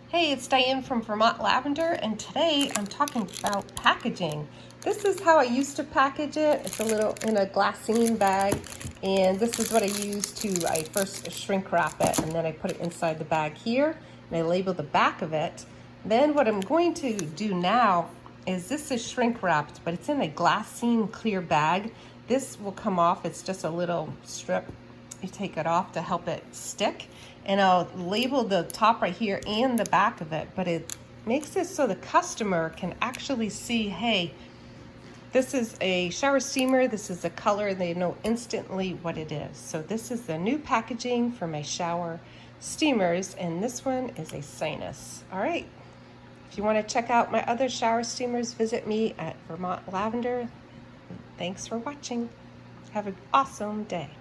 Hey, it's Diane from Vermont Lavender, and today I'm talking about packaging. This is how I used to package it. It's a little in a glassine bag, and this is what I first shrink wrap it, and then I put it inside the bag here, and I label the back of it. Then what I'm going to do now is this is shrink wrapped, but it's in a glassine clear bag. This will come off, it's just a little strip. You take it off to help it stick, and I'll label the top right here and the back of it, but it makes it so the customer can actually see, hey, this is a shower steamer, this is the color, and they know instantly what it is. So this is the new packaging for my shower steamers, and this one is a sinus. All right, if you want to check out my other shower steamers, visit me at Vermont Lavender. Thanks for watching. Have an awesome day.